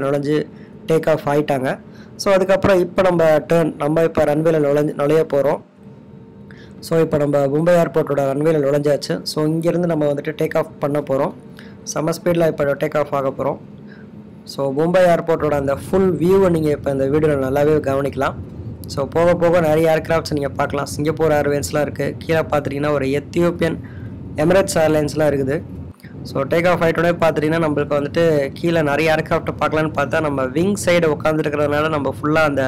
நுழைஞ்சு take off ஆகிட்டாங்க. So அதுக்கப்புறம் இப்போ நம்ம இப்போ ரன்வேல நுழைய போகிறோம். ஸோ இப்போ நம்ம மும்பை ஏர்போர்ட்டோட ரன்வேல நுழைஞ்சாச்சு. ஸோ இங்கேருந்து நம்ம வந்துட்டு டேக் ஆஃப் பண்ண போகிறோம். செம்ம ஸ்பீடில் இப்போ டேக் ஆஃப் ஆக போகிறோம். ஸோ மும்பை ஏர்போர்ட்டோட அந்த ஃபுல் வியூவை நீங்கள் இப்போ இந்த வீடியோவில் நல்லாவே கவனிக்கலாம். ஸோ போக போக நிறைய ஏர்கிராஃப்ட்ஸ் நீங்கள் பார்க்கலாம். சிங்கப்பூர் ஏர்வேஸ்லாம் இருக்குது. கீழே பார்த்துட்டிங்கன்னா ஒரு எத்தியோப்பியன் எமிரேட்ஸ் ஏர்லைன்ஸ்லாம் இருக்குது. ஸோ டேக் ஆஃப் ஆகிட்டோடனே பார்த்துட்டிங்கன்னா நம்மளுக்கு வந்துட்டு கீழே நிறைய ஏர்கிராஃப்ட்டை பார்க்கலான்னு பார்த்தா நம்ம விங் சைடு உட்காந்துருக்கிறதுனால நம்ம ஃபுல்லாக அந்த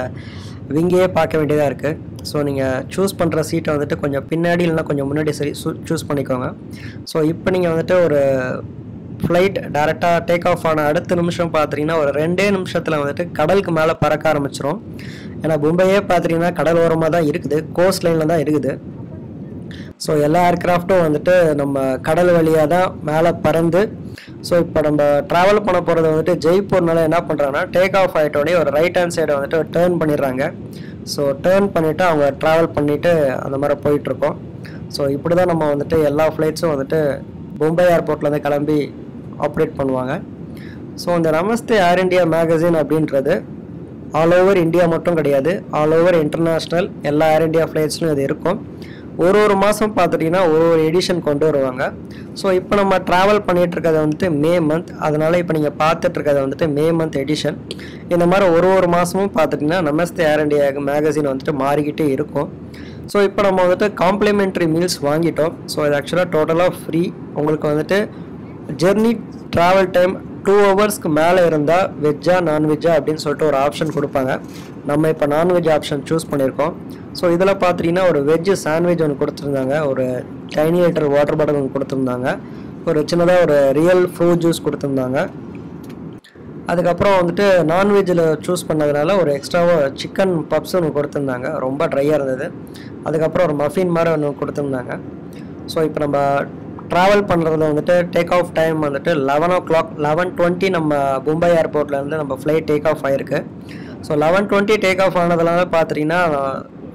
விங்கையே பார்க்க வேண்டியதாக இருக்குது. ஸோ நீங்கள் சூஸ் பண்ணுற சீட்டை வந்துட்டு கொஞ்சம் பின்னாடி இல்லைனா கொஞ்சம் முன்னாடி சரி சூஸ் பண்ணிக்கோங்க. ஸோ இப்போ நீங்கள் வந்துட்டு ஒரு ஃப்ளைட் டேரெக்டாக டேக் ஆஃப் ஆன அடுத்த நிமிஷம் பார்த்துட்டிங்கன்னா ஒரு 2 நிமிஷத்தில் வந்துட்டு கடலுக்கு மேலே பறக்க ஆரம்பிச்சிடும். ஏன்னா மும்பையே பார்த்துட்டிங்கன்னா கடல் ஓரமாக தான் இருக்குது, கோஸ்ட் லைனில் தான் இருக்குது. ஸோ எல்லா ஏர்கிராஃப்ட்டும் வந்துட்டு நம்ம கடல் வழியாக தான் மேலே பறந்து, ஸோ இப்போ நம்ம ட்ராவல் பண்ண போகிறது வந்துட்டு ஜெய்ப்பூர்னால என்ன பண்ணுறாங்கன்னா டேக் ஆஃப் ஆகிட்டோடனே ஒரு ரைட் ஹேண்ட் சைடை வந்துட்டு டேர்ன் பண்ணிடுறாங்க. ஸோ டேர்ன் பண்ணிவிட்டு அவங்க ட்ராவல் பண்ணிவிட்டு அந்த மாதிரி போயிட்டுருக்கோம். ஸோ இப்படி தான் நம்ம வந்துட்டு எல்லா ஃப்ளைட்ஸும் வந்துட்டு மும்பை ஏர்போர்ட்லேருந்து கிளம்பி ஆப்ரேட் பண்ணுவாங்க. ஸோ இந்த நமஸ்தே ஏர் இண்டியா மேகசின் அப்படின்றது ஆல் ஓவர் இந்தியா மட்டும் கிடையாது, ஆல் ஓவர் இன்டர்நேஷ்னல் எல்லா ஏர் இண்டியா ஃப்ளைட்ஸ்லையும் இது இருக்கும். ஒரு மாதம் பார்த்துட்டிங்கன்னா ஒரு எடிஷன் கொண்டு வருவாங்க. ஸோ இப்போ நம்ம ட்ராவல் பண்ணிகிட்டு இருக்கிறது வந்துட்டு மே மந்த், அதனால் இப்போ நீங்கள் பார்த்துட்ருக்கிறது வந்துட்டு மே மந்த் எடிஷன். இந்த மாதிரி ஒரு மாதமும் பார்த்துட்டிங்கன்னா நமஸ்தே ஏர் இண்டியா மேகசின் வந்துட்டு மாறிக்கிட்டே இருக்கும். ஸோ இப்போ நம்ம வந்துட்டு காம்ப்ளிமெண்ட்ரி மீல்ஸ் வாங்கிட்டோம். ஸோ இது ஆக்சுவலாக டோட்டலாக ஃப்ரீ. உங்களுக்கு வந்துட்டு ஜெர்னி ட்ராவல் டைம் 2 ஹவர்ஸ்க்கு மேலே இருந்தால் வெஜ்ஜா நான்வெஜ்ஜா அப்படின்னு சொல்லிட்டு ஒரு ஆப்ஷன் கொடுப்பாங்க. நம்ம இப்போ நான்வெஜ் ஆப்ஷன் சூஸ் பண்ணியிருக்கோம். ஸோ இதில் பார்த்துட்டிங்கன்னா ஒரு வெஜ்ஜு சாண்ட்விச் ஒன்று கொடுத்துருந்தாங்க, ஒரு 10 லிட்டர் வாட்டர் பாட்டில் ஒன்று கொடுத்துருந்தாங்க, ஒரு சின்னதாக ஒரு ரியல் ஃப்ரூட் ஜூஸ் கொடுத்துருந்தாங்க. அதுக்கப்புறம் வந்துட்டு நான்வெஜ்ஜில் சூஸ் பண்ணதுனால ஒரு எக்ஸ்ட்ராவாக சிக்கன் பப்ஸ் ஒன்று கொடுத்துருந்தாங்க, ரொம்ப ட்ரையாக இருந்தது. அதுக்கப்புறம் ஒரு மஃபின் மாதிரி ஒன்று கொடுத்துருந்தாங்க. ஸோ இப்போ நம்ம ட்ராவல் பண்ணுறதுல வந்துட்டு டேக் ஆஃப் டைம் வந்துட்டு 11 o'clock 11:20 நம்ம மும்பை ஏர்போர்ட்லேருந்து நம்ம ஃப்ளைட் டேக் ஆஃப் ஆகிருக்கு. ஸோ 11:20 டேக் ஆஃப் ஆனதுனால பார்த்துட்டிங்கன்னா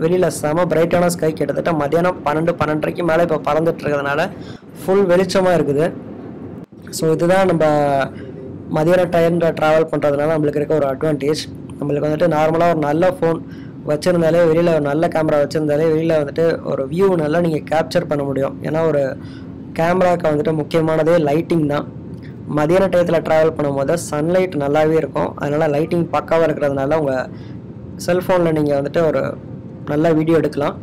வெளியில் செம பிரைட்டான ஸ்கை, கிட்டத்தட்ட மதியானம் 12-12:30 மேலே இப்போ பறந்துட்டு இருக்கிறதுனால ஃபுல் வெளிச்சமாக இருக்குது. ஸோ இதுதான் நம்ம மதியான டைமில் ட்ராவல் பண்ணுறதுனால நம்மளுக்கு இருக்க ஒரு அட்வான்டேஜ். நம்மளுக்கு வந்துட்டு நார்மலாக ஒரு நல்ல ஃபோன் வச்சுருந்தாலே, வெளியில் ஒரு நல்ல கேமரா வச்சுருந்தாலே வெளியில் வந்துட்டு ஒரு வியூ நல்லா நீங்கள் கேப்சர் பண்ண முடியும். ஏன்னா ஒரு கேமராவுக்கு வந்துட்டு முக்கியமானதே லைட்டிங் தான். மதியான டயத்தில் ட்ராவல் பண்ணும்போது சன்லைட் நல்லாவே இருக்கும், அதனால் லைட்டிங் பக்காவாக இருக்கிறதுனால உங்கள் செல்ஃபோனில் நீங்கள் வந்துட்டு ஒரு நல்ல வீடியோ எடுக்கலாம்.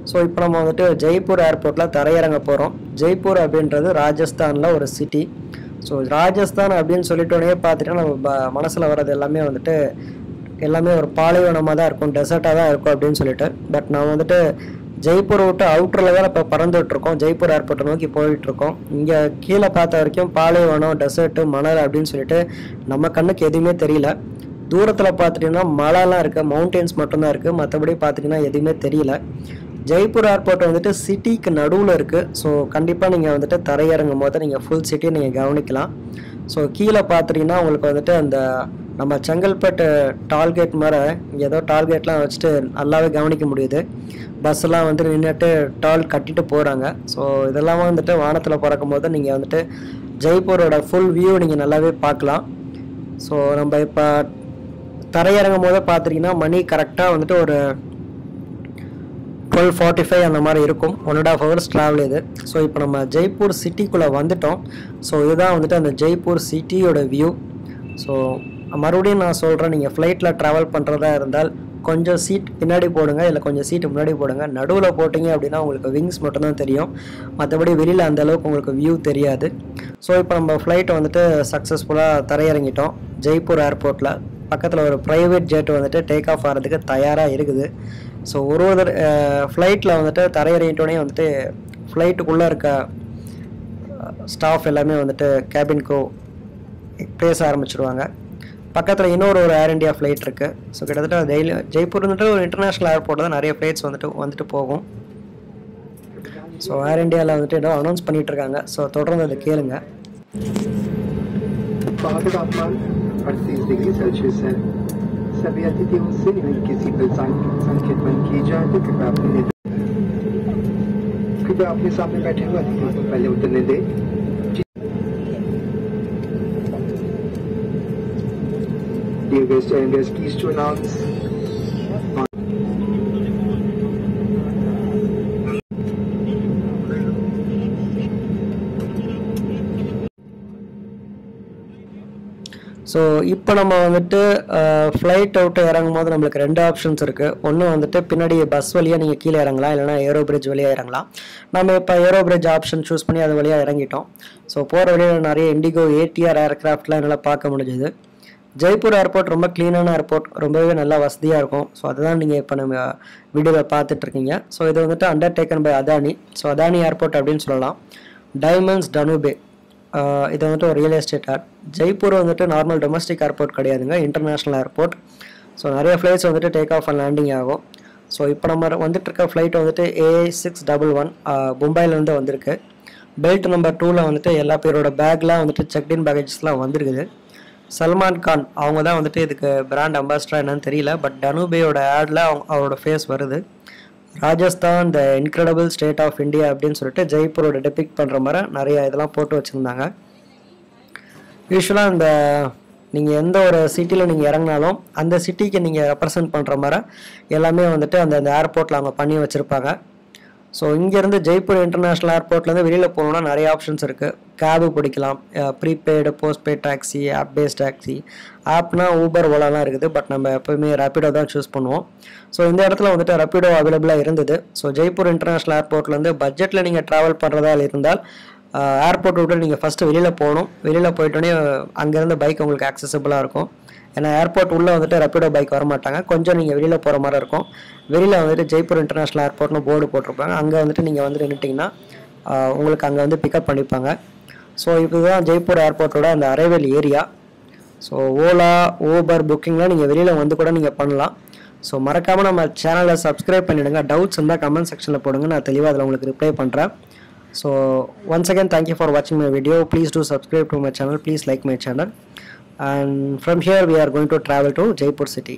ஸோ இப்போ நம்ம வந்துட்டு ஜெய்ப்பூர் ஏர்போர்ட்டில் தரையிறங்க போகிறோம். ஜெய்ப்பூர் அப்படின்றது ராஜஸ்தானில் ஒரு சிட்டி. ஸோ ராஜஸ்தான் அப்படின்னு சொல்லிட்டோடனே பார்த்துட்டு நம்ம மனசில் வர்றது எல்லாமே ஒரு பாலைவனமாக தான் இருக்கும், டெசர்ட்டாக தான் இருக்கும் அப்படின்னு சொல்லிட்டு. பட் நான் வந்துட்டு ஜெய்ப்பூரை விட்டு அவுட்டரில் தான் இப்போ பறந்துகிட்ருக்கோம், ஜெய்ப்பூர் ஏர்போர்ட்டை நோக்கி போயிட்டுருக்கோம். இங்கே கீழே பார்த்த வரைக்கும் பாலைவனம், டெசர்ட்டு, மணல் அப்படின்னு சொல்லிட்டு நம்ம கண்ணுக்கு எதுவுமே தெரியல. தூரத்தில் பார்த்துட்டிங்கன்னா மலைலாம் இருக்குது, மவுண்டெயின்ஸ் மட்டும்தான் இருக்குது, மற்றபடி பார்த்துட்டிங்கன்னா எதுவுமே தெரியல. ஜெய்ப்பூர் ஏர்போர்ட் வந்துட்டு சிட்டிக்கு நடுவில் இருக்குது. ஸோ கண்டிப்பாக நீங்கள் வந்துட்டு தரையிறங்கும் போது நீங்கள் ஃபுல் சிட்டியை நீங்கள் கவனிக்கலாம். ஸோ கீழே பார்த்துட்டிங்கன்னா உங்களுக்கு வந்துட்டு அந்த நம்ம செங்கல்பட்டு டால்கேட் மாதிரி ஏதோ டால்கேட்லாம் வச்சுட்டு நல்லாவே கவனிக்க முடியுது. பஸ்ஸெல்லாம் வந்துட்டு நின்றுட்டு டால் கட்டிட்டு போகிறாங்க. ஸோ இதெல்லாம் வந்துட்டு வானத்தில் பறக்கும் போது நீங்கள் வந்துட்டு ஜெய்ப்பூரோட ஃபுல் வியூ நீங்கள் நல்லாவே பார்க்கலாம். ஸோ நம்ம இப்போ தரையிறங்கும் போது பார்த்துட்டிங்கன்னா மணி கரெக்டாக வந்துட்டு ஒரு 12:45 அந்த மாதிரி இருக்கும். 1.5 hours ட்ராவல் இது. ஸோ இப்போ நம்ம ஜெய்ப்பூர் சிட்டிக்குள்ளே வந்துட்டோம். ஸோ இதுதான் வந்துட்டு அந்த ஜெய்ப்பூர் சிட்டியோட வியூ. ஸோ மறுபடியும் நான் சொல்கிறேன், நீங்கள் ஃப்ளைட்டில் ட்ராவல் பண்ணுறதா இருந்தால் கொஞ்சம் சீட் பின்னாடி போடுங்க, இல்லை கொஞ்சம் சீட்டு முன்னாடி போடுங்க. நடுவில் போட்டிங்க அப்படின்னா உங்களுக்கு விங்ஸ் மட்டும்தான் தெரியும், மற்றபடி வெளியில் அந்தளவுக்கு உங்களுக்கு வியூ தெரியாது. ஸோ இப்போ நம்ம ஃப்ளைட்டை வந்துட்டு சக்ஸஸ்ஃபுல்லாக தரையிறங்கிட்டோம் ஜெய்ப்பூர் ஏர்போர்ட்டில். பக்கத்தில் ஒரு ப்ரைவேட் ஜெட் வந்துட்டு டேக் ஆஃப் ஆகிறதுக்கு தயாராக இருக்குது. ஸோ ஒரு ஃப்ளைட்டில் வந்துட்டு தரையிறங்கிட்டோடனே வந்துட்டு ஃப்ளைட்டுக்குள்ளே இருக்க ஸ்டாஃப் எல்லாமே வந்துட்டு கேபின் க்ரூ பேச ஆரம்பிச்சிடுவாங்க. பக்கத்தில் இன்னொரு ஏர் இண்டியா ஃப்ளைட் இருக்குது. ஸோ கிட்டத்தட்ட ஜெய்ப்பூர் வந்துட்டு ஒரு இன்டர்நேஷ்னல் ஏர்போர்ட் தான், நிறைய ஃப்ளைட்ஸ் வந்துட்டு போகும். ஸோ ஏர் இண்டியாவில் வந்துட்டு ஏதோ அனௌன்ஸ் பண்ணிகிட்ருக்காங்க. ஸோ தொடர்ந்து அதை கேளுங்க. सभी अतिथियों से किसी संकेत बंद की जाए तो कृपया अपने सामने बैठे हुए अतिथियों को पहले उतरने दें। Dear guests and guests, pleased to announce so இப்போ நம்ம வந்துட்டு ஃப்ளைட் அவுட்டு இறங்கும் போது நம்மளுக்கு 2 ஆப்ஷன்ஸ் இருக்குது. ஒன்று வந்துட்டு பின்னாடி பஸ் வழியாக நீங்கள் கீழே இறங்கலாம், இல்லைனா ஏரோ பிரிட்ஜ் வழியாக இறங்கலாம். நம்ம இப்போ ஏரோ பிரிட்ஜ் ஆப்ஷன் சூஸ் பண்ணி அது வழியாக இறங்கிட்டோம். ஸோ போகிற வழியில் நிறைய இண்டிகோ ஏடிஆர் ஏர்க்ராஃப்ட்லாம் என்னால் பார்க்க முடிஞ்சுது. ஜெய்ப்பூர் ஏர்போர்ட் ரொம்ப க்ளீனான ஏர்போர்ட், ரொம்பவே நல்லா வசதியாக இருக்கும். ஸோ அதுதான் நீங்கள் இப்போ நம்ம வீடியோவில் பார்த்துட்ருக்கீங்க. ஸோ இது வந்துட்டு undertaken by Adani. So Adani airport அப்படின்னு சொல்லலாம். டைமண்ட்ஸ் டனுபே இது வந்துட்டு ஒரு ரியல் எஸ்டேட் ஆட். ஜெய்ப்பூர் வந்துட்டு நார்மல் டொமஸ்டிக் ஏர்போர்ட் கிடையாதுங்க, இன்டர்நேஷ்னல் ஏர்போர்ட். ஸோ நிறைய ஃப்ளைட்ஸ் வந்துட்டு டேக் ஆஃப் அண்ட் லேண்டிங் ஆகும். ஸோ இப்போ நம்ம வந்துட்டு இருக்க ஃப்ளைட் வந்துட்டு AA611 மும்பைலேருந்து வந்திருக்கு. பெல்ட் நம்பர் 2ல் வந்துட்டு எல்லா பேரோட பேக்லாம் வந்துட்டு செக்இன் பேக்கேஜஸ்லாம் வந்துருக்குது. சல்மான் கான் அவங்க தான் வந்துட்டு இதுக்கு பிராண்ட் அம்பாசிடரா என்னன்னு தெரியல, பட் டனுபேயோட ஆடில் அவரோட ஃபேஸ் வருது. ராஜஸ்தான் த இன்க்ரெடிபிள் ஸ்டேட் ஆஃப் இந்தியா அப்படின்னு சொல்லிட்டு ஜெய்ப்பூரோட டெபிக்ட் பண்ணுற மாதிரி நிறைய இதெல்லாம் போட்டு வச்சுருந்தாங்க. யூஸ்வலாக இந்த நீங்கள் எந்த ஒரு சிட்டியில் நீங்கள் இறங்கினாலும் அந்த சிட்டிக்கு நீங்கள் ரெப்ரசன்ட் பண்ணுற மாதிரி எல்லாமே வந்துட்டு அந்த ஏர்போர்ட்டில் அவங்க பண்ணி வச்சுருப்பாங்க. ஸோ இங்கேருந்து ஜெய்ப்பூர் இன்டர்நேஷ்னல் ஏர்போர்ட்லேருந்து வெளியில் போகணுன்னா நிறைய ஆப்ஷன்ஸ் இருக்குது. கேபு பிடிக்கலாம், prepaid, postpaid taxi, app based taxi. ஆப்னா ஊபர், ஓலாலாம் இருக்குது, பட் நம்ம எப்போயுமே ரேப்பிடோ தான் சூஸ் பண்ணுவோம். ஸோ இந்த இடத்துல வந்துட்டு ரேப்பிடோ அவைலபிளாக இருந்தது. ஸோ ஜெய்ப்பூர் இன்டர்நேஷ்னல் ஏர்போர்ட்லேருந்து பட்ஜெட்டில் நீங்கள் ட்ராவல் பண்ணுறதா இருந்தால் ஏர்போர்ட் விட்டு நீங்கள் ஃபஸ்ட்டு வெளியில் போகணும். வெளியில் போயிட்டோன்னே அங்கேருந்து பைக் உங்களுக்கு ஆக்சசபிளாக இருக்கும். ஏன்னா ஏர்போர்ட் உள்ளே வந்துட்டு ரேப்பிடோ பைக் வரமாட்டாங்க, கொஞ்சம் நீங்கள் வெளியில் போகிற மாதிரி இருக்கும். வெளியில் வந்துட்டு ஜெய்ப்பூர் இன்டர்நேஷ்னல் ஏர்போர்ட்னு போர்டு போட்டிருப்பாங்க. அங்கே வந்துட்டு நீங்கள் வந்து நின்றுட்டிங்கன்னா உங்களுக்கு அங்கே வந்து பிக்கப் பண்ணிப்பாங்க. ஸோ இதுதான் ஜெய்ப்பூர் ஏர்போர்ட்டோட அந்த arrival area. So Ola, Uber புக்கிங்லாம் நீங்கள் வெளியில் வந்து கூட நீங்கள் பண்ணலாம். ஸோ மறக்காமல் நம்ம சேனலை சப்ஸ்கிரைப் பண்ணிவிடுங்க. டவுட்ஸ் இருந்தால் கமெண்ட் செக்ஷனில் போடுங்க, நான் தெளிவாக அதில் உங்களுக்கு ரிப்ளை பண்ணுறேன். So once again, thank you for watching my video. Please do subscribe to my channel. Please like my channel. And from here we are going to travel to Jaipur city.